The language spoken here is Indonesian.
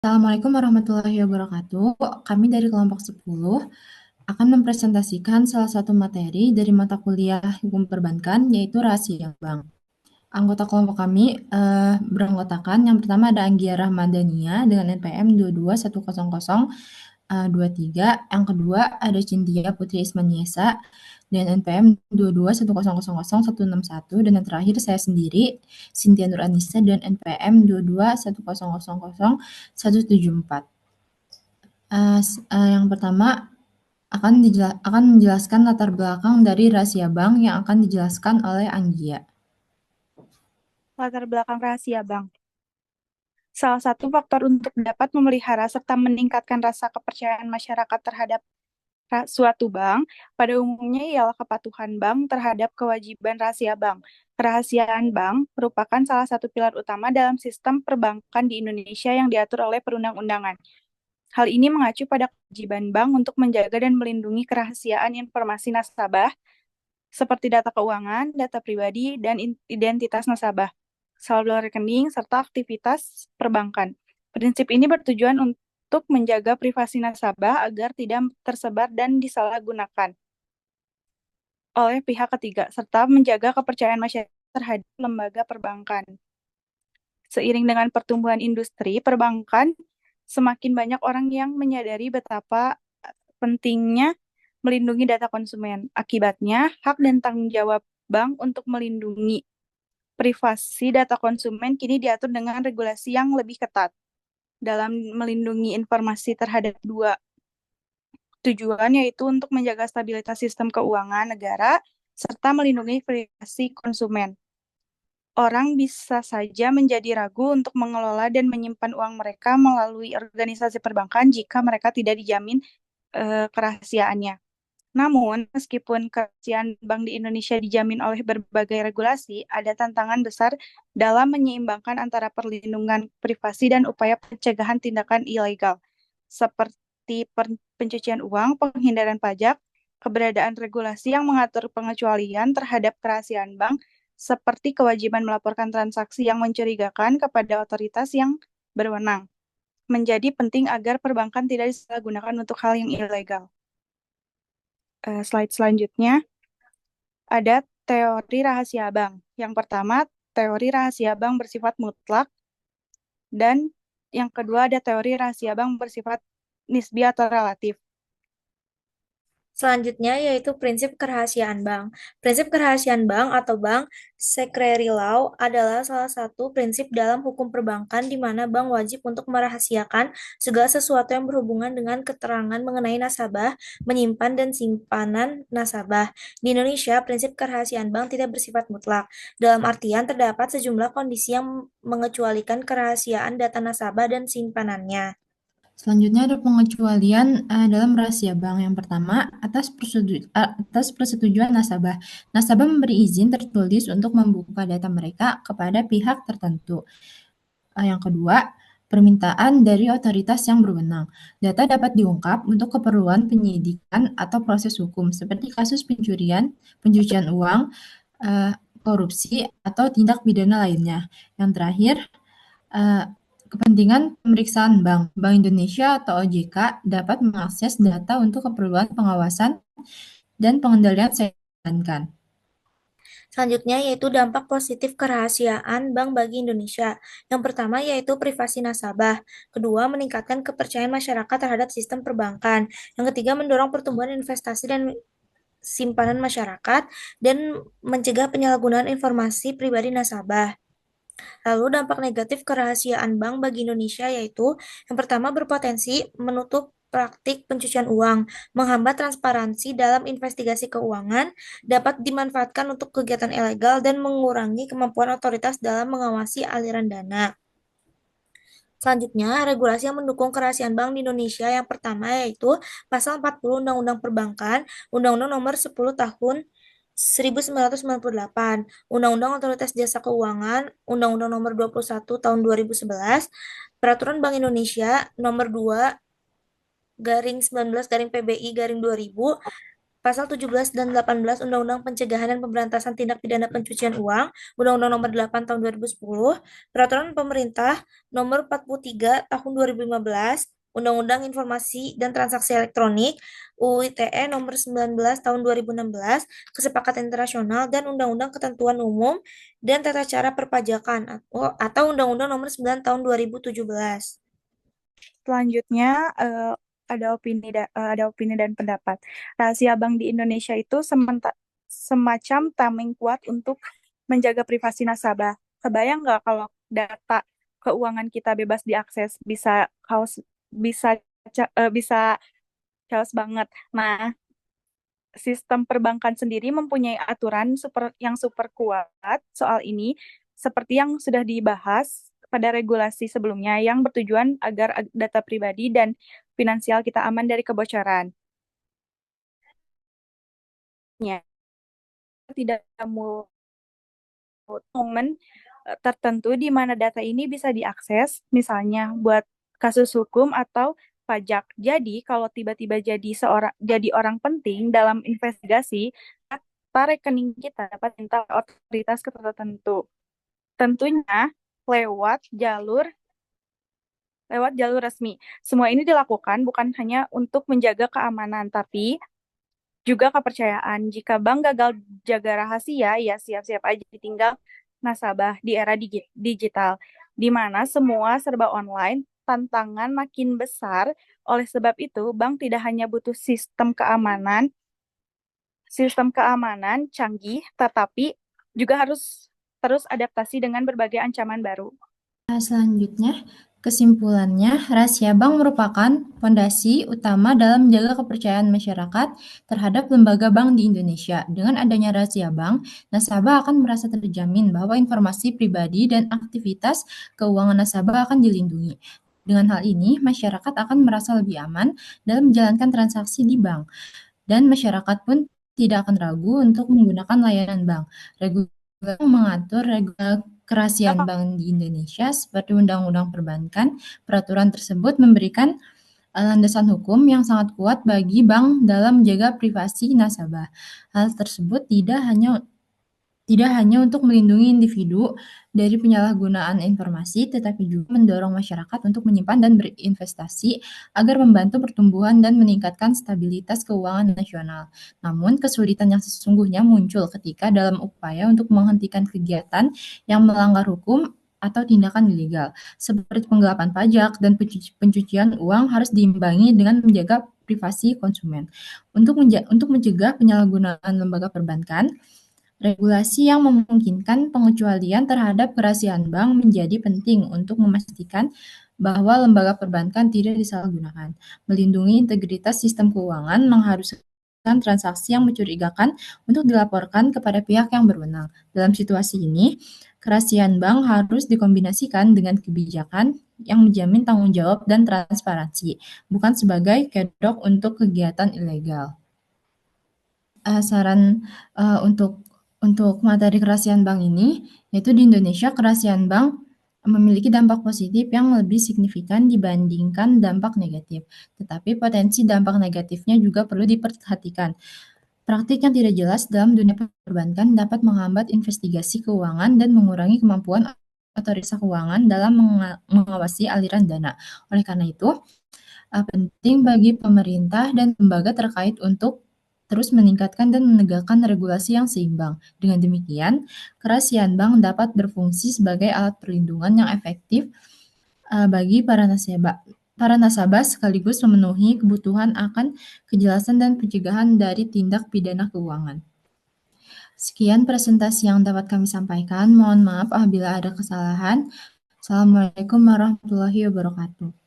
Assalamualaikum warahmatullahi wabarakatuh. Kami dari kelompok 10 akan mempresentasikan salah satu materi dari mata kuliah Hukum Perbankan, yaitu Rahasia Bank. Anggota kelompok kami beranggotakan, yang pertama ada Anggia Rahmadania dengan NPM 221023, yang kedua ada Cynthia Putri Ismaniesa dengan NPM 2210000161, dan yang terakhir saya sendiri, Cynthia Nur Anissa dengan NPM 2210000174. Yang pertama akan menjelaskan latar belakang dari rahasia bank yang akan dijelaskan oleh Anggia. Latar belakang rahasia bank. Salah satu faktor untuk dapat memelihara serta meningkatkan rasa kepercayaan masyarakat terhadap suatu bank pada umumnya ialah kepatuhan bank terhadap kewajiban rahasia bank. Kerahasiaan bank merupakan salah satu pilar utama dalam sistem perbankan di Indonesia yang diatur oleh perundang-undangan. Hal ini mengacu pada kewajiban bank untuk menjaga dan melindungi kerahasiaan informasi nasabah seperti data keuangan, data pribadi, dan identitas nasabah, saldo rekening, serta aktivitas perbankan. Prinsip ini bertujuan untuk menjaga privasi nasabah agar tidak tersebar dan disalahgunakan oleh pihak ketiga, serta menjaga kepercayaan masyarakat terhadap lembaga perbankan. Seiring dengan pertumbuhan industri perbankan, semakin banyak orang yang menyadari betapa pentingnya melindungi data konsumen. Akibatnya, hak dan tanggung jawab bank untuk melindungi privasi data konsumen kini diatur dengan regulasi yang lebih ketat. Dalam melindungi informasi terhadap dua tujuan, yaitu untuk menjaga stabilitas sistem keuangan negara serta melindungi privasi konsumen. Orang bisa saja menjadi ragu untuk mengelola dan menyimpan uang mereka melalui organisasi perbankan jika mereka tidak dijamin kerahasiaannya. Namun, meskipun kerahasiaan bank di Indonesia dijamin oleh berbagai regulasi, ada tantangan besar dalam menyeimbangkan antara perlindungan privasi dan upaya pencegahan tindakan ilegal, seperti pencucian uang, penghindaran pajak, keberadaan regulasi yang mengatur pengecualian terhadap kerahasiaan bank, seperti kewajiban melaporkan transaksi yang mencurigakan kepada otoritas yang berwenang, menjadi penting agar perbankan tidak disalahgunakan untuk hal yang ilegal. Slide selanjutnya ada teori rahasia bank. Yang pertama, teori rahasia bank bersifat mutlak, dan yang kedua ada teori rahasia bank bersifat nisbi atau relatif. Selanjutnya yaitu prinsip kerahasiaan bank. Prinsip kerahasiaan bank atau bank secrecy law adalah salah satu prinsip dalam hukum perbankan di mana bank wajib untuk merahasiakan segala sesuatu yang berhubungan dengan keterangan mengenai nasabah, menyimpan dan simpanan nasabah. Di Indonesia, prinsip kerahasiaan bank tidak bersifat mutlak. Dalam artian terdapat sejumlah kondisi yang mengecualikan kerahasiaan data nasabah dan simpanannya. Selanjutnya ada pengecualian dalam rahasia bank. Yang pertama, atas persetujuan nasabah. Nasabah memberi izin tertulis untuk membuka data mereka kepada pihak tertentu. Yang kedua, permintaan dari otoritas yang berwenang. Data dapat diungkap untuk keperluan penyidikan atau proses hukum, seperti kasus pencurian, pencucian uang, korupsi, atau tindak pidana lainnya. Yang terakhir, eh, kepentingan pemeriksaan bank. Bank Indonesia atau OJK dapat mengakses data untuk keperluan pengawasan dan pengendalian perbankan. Selanjutnya yaitu dampak positif kerahasiaan bank bagi Indonesia. Yang pertama yaitu privasi nasabah. Kedua, meningkatkan kepercayaan masyarakat terhadap sistem perbankan. Yang ketiga, mendorong pertumbuhan investasi dan simpanan masyarakat dan mencegah penyalahgunaan informasi pribadi nasabah. Lalu dampak negatif kerahasiaan bank bagi Indonesia yaitu yang pertama berpotensi menutup praktik pencucian uang, menghambat transparansi dalam investigasi keuangan, dapat dimanfaatkan untuk kegiatan ilegal dan mengurangi kemampuan otoritas dalam mengawasi aliran dana. Selanjutnya, regulasi yang mendukung kerahasiaan bank di Indonesia yang pertama yaitu Pasal 40 Undang-Undang Perbankan, Undang-Undang Nomor 10 Tahun 1998, Undang-Undang Otoritas Jasa Keuangan, Undang-Undang Nomor 21 Tahun 2011, Peraturan Bank Indonesia Nomor 2 garing 19 garing PBI garing 2000, Pasal 17 dan 18 Undang-Undang Pencegahan dan Pemberantasan Tindak Pidana Pencucian Uang, Undang-Undang Nomor 8 Tahun 2010, Peraturan Pemerintah Nomor 43 Tahun 2015, Undang-Undang Informasi dan Transaksi Elektronik, UU ITE Nomor 19 Tahun 2016, Kesepakatan Internasional, dan Undang-Undang Ketentuan Umum dan Tata Cara Perpajakan atau Undang-Undang Nomor 9 Tahun 2017. Selanjutnya ada opini dan pendapat. Rahasia bank di Indonesia itu semacam tameng kuat untuk menjaga privasi nasabah. Kebayang nggak kalau data keuangan kita bebas diakses, bisa chaos banget. Nah, sistem perbankan sendiri mempunyai aturan yang super kuat soal ini, seperti yang sudah dibahas pada regulasi sebelumnya yang bertujuan agar data pribadi dan finansial kita aman dari kebocoran. Ya, tidak momen tertentu di mana data ini bisa diakses, misalnya buat kasus hukum atau pajak. Jadi, kalau tiba-tiba jadi orang penting dalam investigasi, data rekening kita dapat minta otoritas tertentu. Tentunya lewat jalur resmi. Semua ini dilakukan bukan hanya untuk menjaga keamanan, tapi juga kepercayaan. Jika bank gagal jaga rahasia, ya siap-siap aja ditinggal nasabah di era digital, di mana semua serba online, tantangan makin besar. Oleh sebab itu, bank tidak hanya butuh sistem keamanan canggih, tetapi juga harus terus adaptasi dengan berbagai ancaman baru. Selanjutnya, kesimpulannya, rahasia bank merupakan fondasi utama dalam menjaga kepercayaan masyarakat terhadap lembaga bank di Indonesia. Dengan adanya rahasia bank, nasabah akan merasa terjamin bahwa informasi pribadi dan aktivitas keuangan nasabah akan dilindungi. Dengan hal ini, masyarakat akan merasa lebih aman dalam menjalankan transaksi di bank, dan masyarakat pun tidak akan ragu untuk menggunakan layanan bank. Regulator mengatur kerahasiaan bank di Indonesia seperti Undang-Undang Perbankan. Peraturan tersebut memberikan landasan hukum yang sangat kuat bagi bank dalam menjaga privasi nasabah. Hal tersebut tidak hanya untuk melindungi individu dari penyalahgunaan informasi, tetapi juga mendorong masyarakat untuk menyimpan dan berinvestasi agar membantu pertumbuhan dan meningkatkan stabilitas keuangan nasional. Namun, kesulitan yang sesungguhnya muncul ketika dalam upaya untuk menghentikan kegiatan yang melanggar hukum atau tindakan ilegal, seperti penggelapan pajak dan pencucian uang harus diimbangi dengan menjaga privasi konsumen. Untuk mencegah penyalahgunaan lembaga perbankan, regulasi yang memungkinkan pengecualian terhadap kerahasiaan bank menjadi penting untuk memastikan bahwa lembaga perbankan tidak disalahgunakan. Melindungi integritas sistem keuangan mengharuskan transaksi yang mencurigakan untuk dilaporkan kepada pihak yang berwenang. Dalam situasi ini, kerahasiaan bank harus dikombinasikan dengan kebijakan yang menjamin tanggung jawab dan transparansi, bukan sebagai kedok untuk kegiatan ilegal. Saran untuk materi kerahasiaan bank ini, yaitu di Indonesia kerahasiaan bank memiliki dampak positif yang lebih signifikan dibandingkan dampak negatif. Tetapi potensi dampak negatifnya juga perlu diperhatikan. Praktik yang tidak jelas dalam dunia perbankan dapat menghambat investigasi keuangan dan mengurangi kemampuan otoritas keuangan dalam mengawasi aliran dana. Oleh karena itu, penting bagi pemerintah dan lembaga terkait untuk terus meningkatkan dan menegakkan regulasi yang seimbang. Dengan demikian, kerahasiaan bank dapat berfungsi sebagai alat perlindungan yang efektif bagi para nasabah sekaligus memenuhi kebutuhan akan kejelasan dan pencegahan dari tindak pidana keuangan. Sekian presentasi yang dapat kami sampaikan. Mohon maaf apabila ada kesalahan. Assalamualaikum warahmatullahi wabarakatuh.